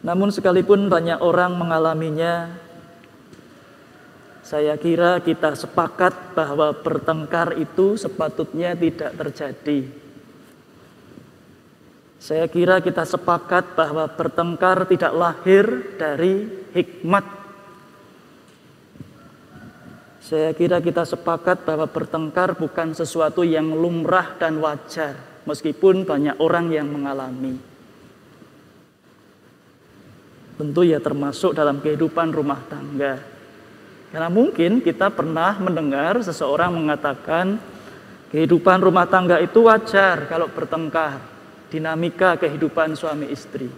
Namun sekalipun banyak orang mengalaminya, saya kira kita sepakat bahwa bertengkar itu sepatutnya tidak terjadi. Saya kira kita sepakat bahwa bertengkar tidak lahir dari hikmat. Saya kira kita sepakat bahwa bertengkar bukan sesuatu yang lumrah dan wajar, meskipun banyak orang yang mengalami. Tentu ya termasuk dalam kehidupan rumah tangga. Karena mungkin kita pernah mendengar seseorang mengatakan kehidupan rumah tangga itu wajar kalau bertengkar, dinamika kehidupan suami istri.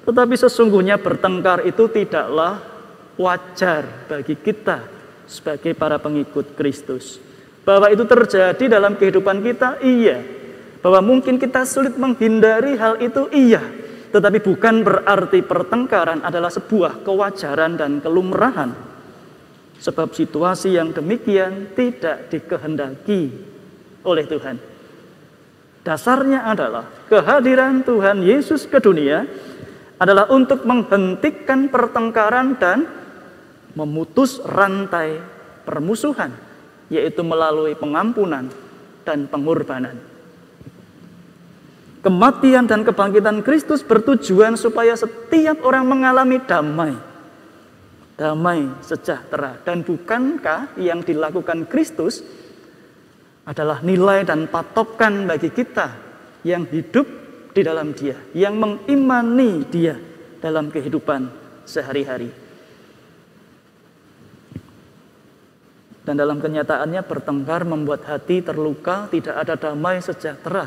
Tetapi sesungguhnya bertengkar itu tidaklah wajar bagi kita sebagai para pengikut Kristus. Bahwa itu terjadi dalam kehidupan kita, iya. Bahwa mungkin kita sulit menghindari hal itu, iya. Tetapi bukan berarti pertengkaran adalah sebuah kewajaran dan kelumrahan. Sebab situasi yang demikian tidak dikehendaki oleh Tuhan. Dasarnya adalah kehadiran Tuhan Yesus ke dunia adalah untuk menghentikan pertengkaran dan memutus rantai permusuhan, yaitu melalui pengampunan dan pengorbanan. Kematian dan kebangkitan Kristus bertujuan supaya setiap orang mengalami damai sejahtera. Dan bukankah yang dilakukan Kristus adalah nilai dan patokan bagi kita yang hidup di dalam Dia, yang mengimani Dia dalam kehidupan sehari-hari. Dan dalam kenyataannya bertengkar membuat hati terluka, tidak ada damai sejahtera.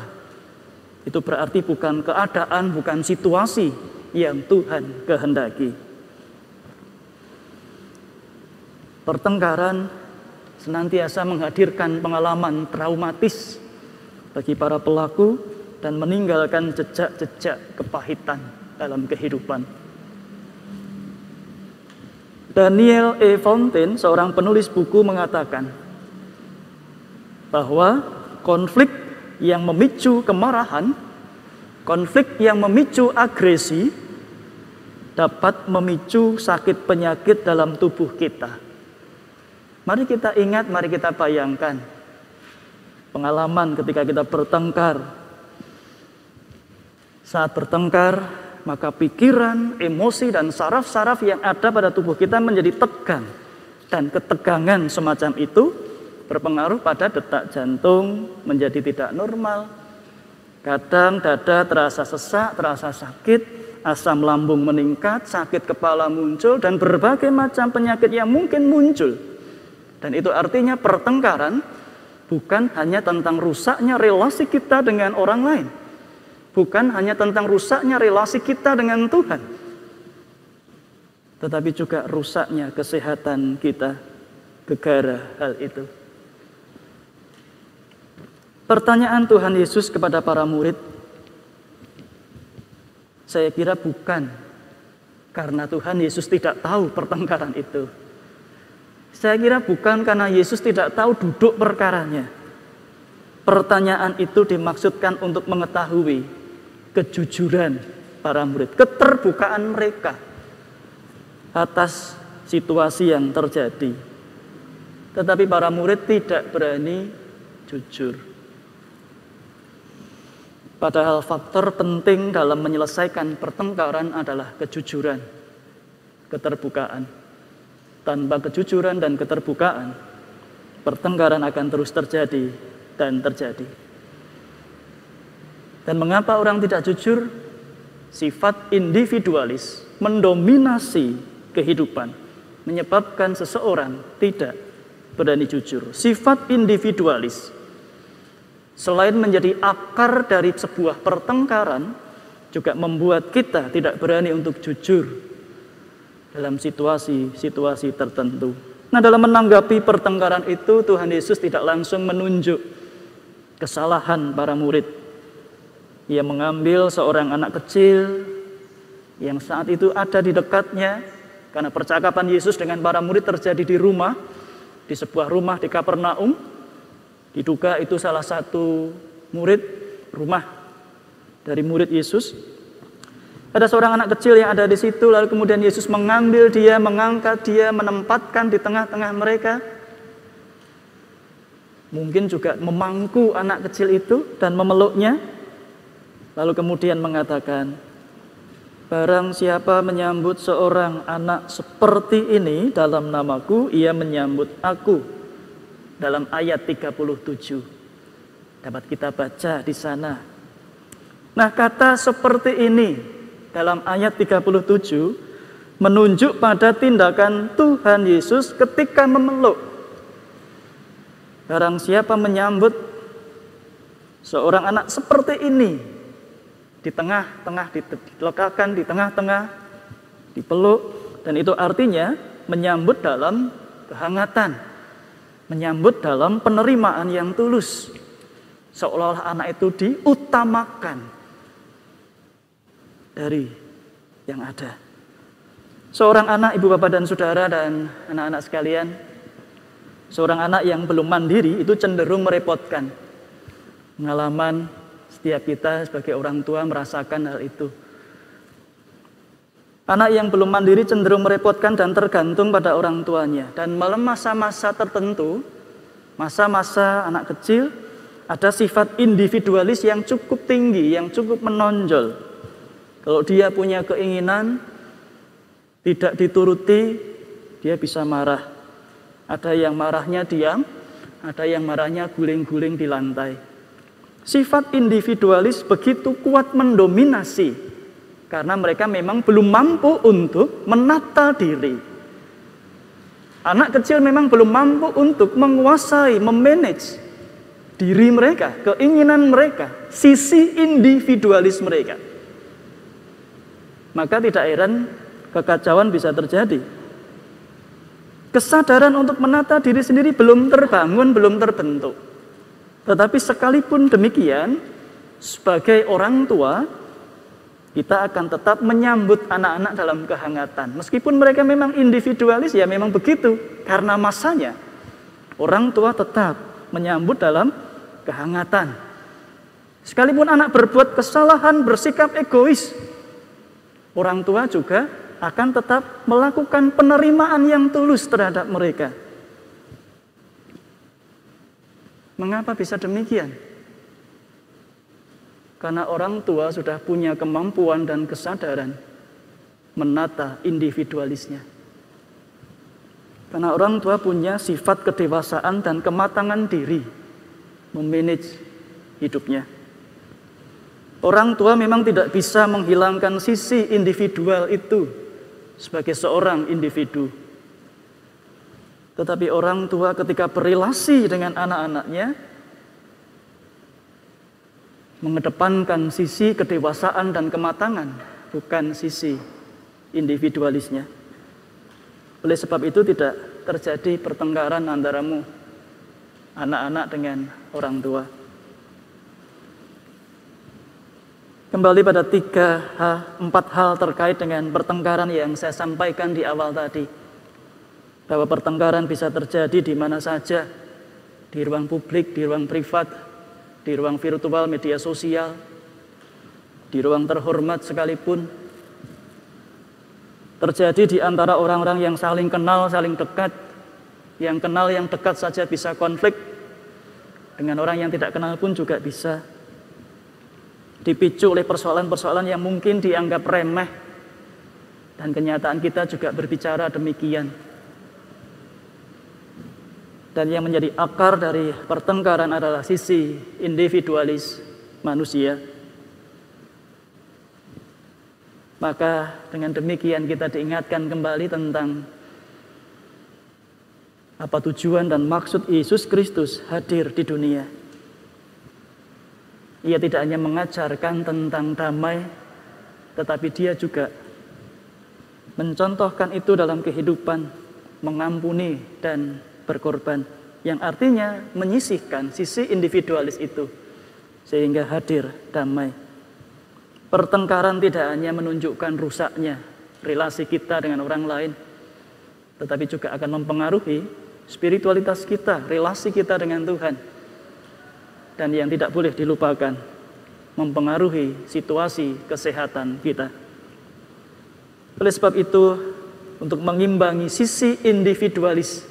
Itu berarti bukan keadaan, bukan situasi yang Tuhan kehendaki. Pertengkaran senantiasa menghadirkan pengalaman traumatis bagi para pelaku dan meninggalkan jejak-jejak kepahitan dalam kehidupan. Daniel E. Fountain, seorang penulis buku, mengatakan bahwa konflik yang memicu kemarahan, konflik yang memicu agresi, dapat memicu sakit penyakit dalam tubuh kita. Mari kita ingat, mari kita bayangkan pengalaman ketika kita bertengkar. Saat bertengkar, maka pikiran, emosi, dan saraf-saraf yang ada pada tubuh kita menjadi tegang. Dan ketegangan semacam itu berpengaruh pada detak jantung menjadi tidak normal. Kadang dada terasa sesak, terasa sakit, asam lambung meningkat, sakit kepala muncul, dan berbagai macam penyakit yang mungkin muncul. Dan itu artinya pertengkaran bukan hanya tentang rusaknya relasi kita dengan orang lain. Bukan hanya tentang rusaknya relasi kita dengan Tuhan. Tetapi juga rusaknya kesehatan kita gara-gara hal itu. Pertanyaan Tuhan Yesus kepada para murid, saya kira bukan karena Tuhan Yesus tidak tahu pertengkaran itu. Saya kira bukan karena Yesus tidak tahu duduk perkaranya. Pertanyaan itu dimaksudkan untuk mengetahui kejujuran para murid, keterbukaan mereka atas situasi yang terjadi. Tetapi para murid tidak berani jujur. Padahal faktor penting dalam menyelesaikan pertengkaran adalah kejujuran, keterbukaan. Tanpa kejujuran dan keterbukaan, pertengkaran akan terus terjadi dan terjadi. Dan mengapa orang tidak jujur? Sifat individualis mendominasi kehidupan, menyebabkan seseorang tidak berani jujur. Sifat individualis, selain menjadi akar dari sebuah pertengkaran, juga membuat kita tidak berani untuk jujur dalam situasi-situasi tertentu. Nah, dalam menanggapi pertengkaran itu, Tuhan Yesus tidak langsung menunjuk kesalahan para murid. Ia mengambil seorang anak kecil yang saat itu ada di dekatnya, karena percakapan Yesus dengan para murid terjadi di rumah, di sebuah rumah di Kapernaum. Diduga itu salah satu murid, rumah dari murid Yesus. Ada seorang anak kecil yang ada di situ, lalu kemudian Yesus mengambil dia, mengangkat dia, menempatkan di tengah-tengah mereka. Mungkin juga memangku anak kecil itu dan memeluknya. Lalu kemudian mengatakan, barang siapa menyambut seorang anak seperti ini dalam namaku, ia menyambut aku. Dalam ayat 37. Dapat kita baca di sana. Nah, kata seperti ini dalam ayat 37 menunjuk pada tindakan Tuhan Yesus ketika memeluk. Barang siapa menyambut seorang anak seperti ini, di tengah-tengah, diletakkan di tengah-tengah, dipeluk, dan itu artinya menyambut dalam kehangatan, menyambut dalam penerimaan yang tulus. Seolah-olah anak itu diutamakan dari yang ada. Seorang anak, ibu, bapak, dan saudara, dan anak-anak sekalian, seorang anak yang belum mandiri itu cenderung merepotkan. Pengalaman setiap kita sebagai orang tua merasakan hal itu. Anak yang belum mandiri cenderung merepotkan dan tergantung pada orang tuanya. Dan dalam masa-masa tertentu, masa-masa anak kecil, ada sifat individualis yang cukup tinggi, yang cukup menonjol. Kalau dia punya keinginan, tidak dituruti, dia bisa marah. Ada yang marahnya diam, ada yang marahnya guling-guling di lantai. Sifat individualis begitu kuat mendominasi, karena mereka memang belum mampu untuk menata diri. Anak kecil memang belum mampu untuk menguasai, memanage diri mereka, keinginan mereka, sisi individualis mereka. Maka tidak heran kekacauan bisa terjadi. Kesadaran untuk menata diri sendiri belum terbangun, belum terbentuk. Tetapi sekalipun demikian, sebagai orang tua, kita akan tetap menyambut anak-anak dalam kehangatan. Meskipun mereka memang individualis, ya memang begitu. Karena masanya, orang tua tetap menyambut dalam kehangatan. Sekalipun anak berbuat kesalahan, bersikap egois, orang tua juga akan tetap melakukan penerimaan yang tulus terhadap mereka. Mengapa bisa demikian? Karena orang tua sudah punya kemampuan dan kesadaran menata individualisnya. Karena orang tua punya sifat kedewasaan dan kematangan diri memanage hidupnya. Orang tua memang tidak bisa menghilangkan sisi individual itu sebagai seorang individu. Tetapi orang tua ketika berelasi dengan anak-anaknya mengedepankan sisi kedewasaan dan kematangan, bukan sisi individualisnya. Oleh sebab itu tidak terjadi pertengkaran antaramu anak-anak dengan orang tua. Kembali pada 4 hal terkait dengan pertengkaran yang saya sampaikan di awal tadi. Bahwa pertengkaran bisa terjadi di mana saja, di ruang publik, di ruang privat, di ruang virtual, media sosial, di ruang terhormat sekalipun. Terjadi di antara orang-orang yang saling kenal, saling dekat. Yang kenal, yang dekat saja bisa konflik. Dengan orang yang tidak kenal pun juga bisa. Dipicu oleh persoalan-persoalan yang mungkin dianggap remeh. Dan kenyataan kita juga berbicara demikian. Dan yang menjadi akar dari pertengkaran adalah sisi individualis manusia. Maka dengan demikian kita diingatkan kembali tentang apa tujuan dan maksud Yesus Kristus hadir di dunia. Ia tidak hanya mengajarkan tentang damai, tetapi dia juga mencontohkan itu dalam kehidupan, mengampuni dan berkorban, yang artinya menyisihkan sisi individualis itu sehingga hadir damai. Pertengkaran tidak hanya menunjukkan rusaknya relasi kita dengan orang lain, tetapi juga akan mempengaruhi spiritualitas kita, relasi kita dengan Tuhan. Dan yang tidak boleh dilupakan, mempengaruhi situasi kesehatan kita. Oleh sebab itu, untuk mengimbangi sisi individualis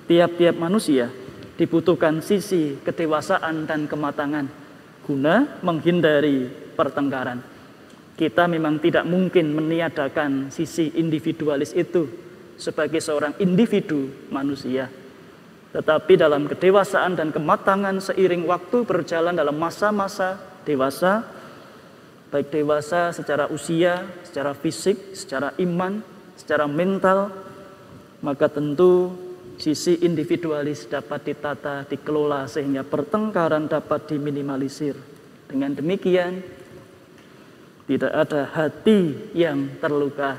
tiap-tiap manusia, dibutuhkan sisi kedewasaan dan kematangan guna menghindari pertengkaran. Kita memang tidak mungkin meniadakan sisi individualis itu sebagai seorang individu manusia. Tetapi dalam kedewasaan dan kematangan seiring waktu berjalan dalam masa-masa dewasa, baik dewasa secara usia, secara fisik, secara iman, secara mental, maka tentu sisi individualis dapat ditata, dikelola sehingga pertengkaran dapat diminimalisir. Dengan demikian, tidak ada hati yang terluka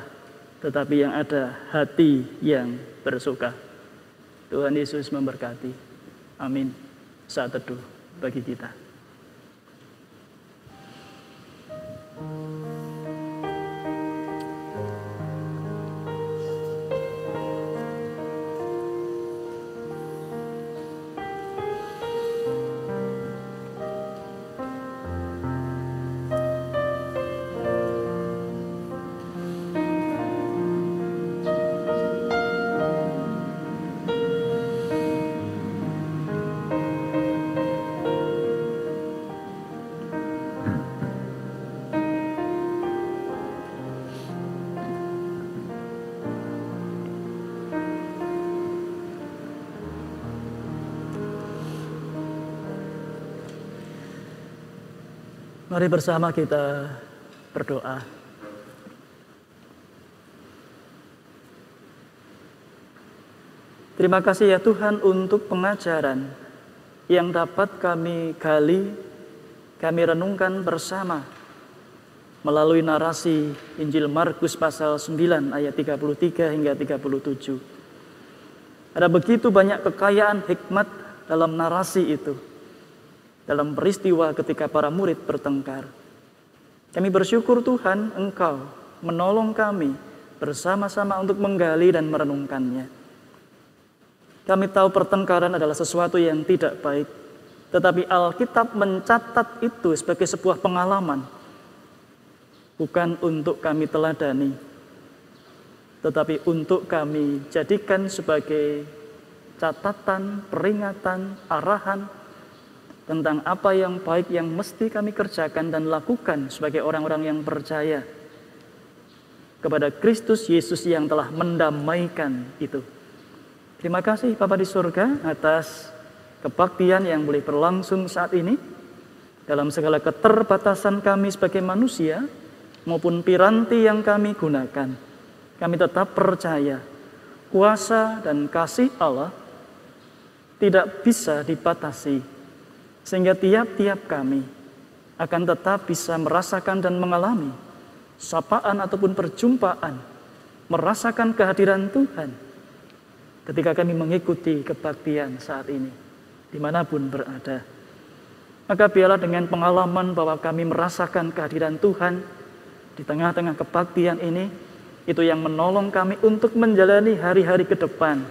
tetapi yang ada hati yang bersuka. Tuhan Yesus memberkati. Amin. Saat teduh bagi kita. Mari bersama kita berdoa. Terima kasih ya Tuhan untuk pengajaran yang dapat kami gali, kami renungkan bersama melalui narasi Injil Markus pasal 9 ayat 33 hingga 37. Ada begitu banyak kekayaan hikmat dalam narasi itu. Dalam peristiwa ketika para murid bertengkar. Kami bersyukur Tuhan, Engkau menolong kami bersama-sama untuk menggali dan merenungkannya. Kami tahu pertengkaran adalah sesuatu yang tidak baik, tetapi Alkitab mencatat itu sebagai sebuah pengalaman, bukan untuk kami teladani, tetapi untuk kami jadikan sebagai catatan, peringatan, arahan tentang apa yang baik yang mesti kami kerjakan dan lakukan sebagai orang-orang yang percaya kepada Kristus Yesus yang telah mendamaikan itu. Terima kasih Bapa di surga atas kebaktian yang boleh berlangsung saat ini dalam segala keterbatasan kami sebagai manusia maupun piranti yang kami gunakan. Kami tetap percaya kuasa dan kasih Allah tidak bisa dibatasi, sehingga tiap-tiap kami akan tetap bisa merasakan dan mengalami sapaan ataupun perjumpaan, merasakan kehadiran Tuhan ketika kami mengikuti kebaktian saat ini, dimanapun berada. Maka biarlah dengan pengalaman bahwa kami merasakan kehadiran Tuhan di tengah-tengah kebaktian ini, itu yang menolong kami untuk menjalani hari-hari ke depan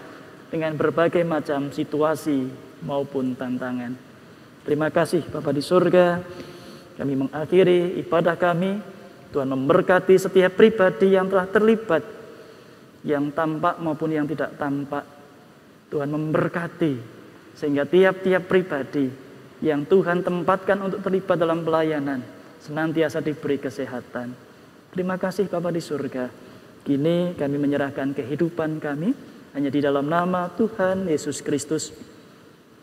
dengan berbagai macam situasi maupun tantangan. Terima kasih Bapa di surga, kami mengakhiri ibadah kami. Tuhan memberkati setiap pribadi yang telah terlibat, yang tampak maupun yang tidak tampak. Tuhan memberkati sehingga tiap-tiap pribadi yang Tuhan tempatkan untuk terlibat dalam pelayanan senantiasa diberi kesehatan. Terima kasih Bapa di surga. Kini kami menyerahkan kehidupan kami hanya di dalam nama Tuhan Yesus Kristus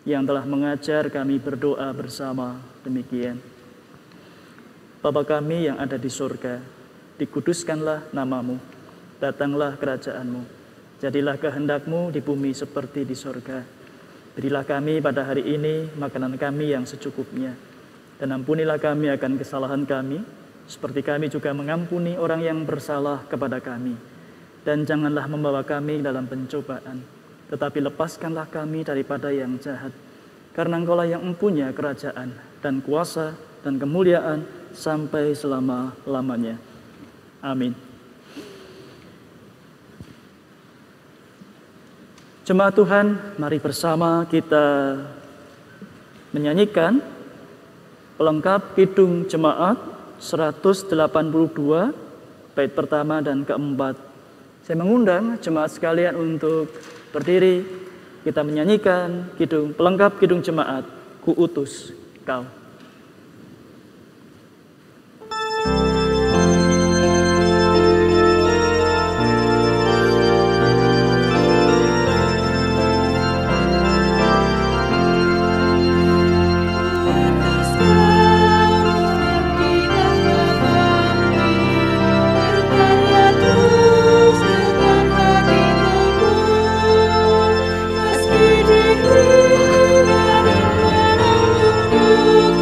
yang telah mengajar kami berdoa bersama demikian. Bapa kami yang ada di surga, dikuduskanlah namamu, datanglah kerajaan-Mu, jadilah kehendak-Mu di bumi seperti di surga. Berilah kami pada hari ini makanan kami yang secukupnya, dan ampunilah kami akan kesalahan kami, seperti kami juga mengampuni orang yang bersalah kepada kami. Dan janganlah membawa kami dalam pencobaan, tetapi lepaskanlah kami daripada yang jahat. Karena Engkaulah yang mempunyai kerajaan dan kuasa dan kemuliaan sampai selama-lamanya. Amin. Jemaat Tuhan, mari bersama kita menyanyikan pelengkap Kidung Jemaat 182, bait pertama dan keempat. Saya mengundang jemaat sekalian untuk berdiri, kita menyanyikan pelengkap Kidung Jemaat, Ku Utus Kau. Meski di dunia dan menunggu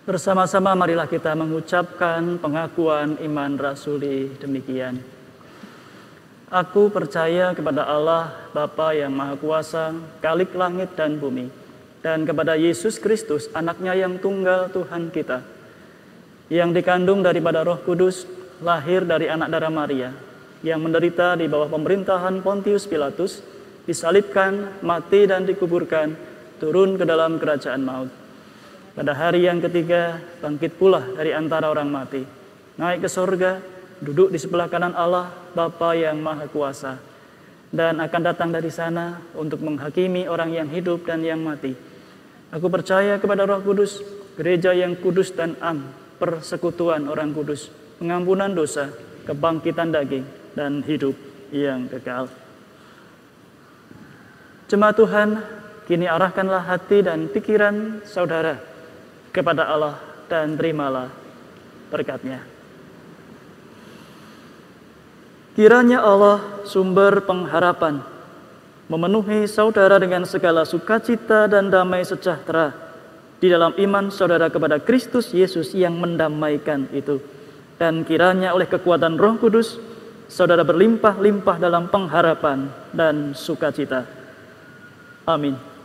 Bersama-sama marilah kita mengucapkan pengakuan iman rasuli demikian. Aku percaya kepada Allah, Bapa yang Maha Kuasa, Khalik langit dan bumi, dan kepada Yesus Kristus, anaknya yang tunggal Tuhan kita, yang dikandung daripada Roh Kudus, lahir dari anak darah Maria, yang menderita di bawah pemerintahan Pontius Pilatus, disalibkan, mati dan dikuburkan, turun ke dalam kerajaan maut. Pada hari yang ketiga, bangkit pula dari antara orang mati, naik ke sorga, duduk di sebelah kanan Allah, Bapa yang Maha Kuasa, dan akan datang dari sana untuk menghakimi orang yang hidup dan yang mati. Aku percaya kepada Roh Kudus, gereja yang kudus dan am, persekutuan orang kudus, pengampunan dosa, kebangkitan daging, dan hidup yang kekal. Jemaat Tuhan, kini arahkanlah hati dan pikiran saudara kepada Allah dan terimalah berkat-Nya. Kiranya Allah, sumber pengharapan, memenuhi saudara dengan segala sukacita dan damai sejahtera di dalam iman saudara kepada Kristus Yesus yang mendamaikan itu. Dan kiranya oleh kekuatan Roh Kudus, saudara berlimpah-limpah dalam pengharapan dan sukacita. Amin.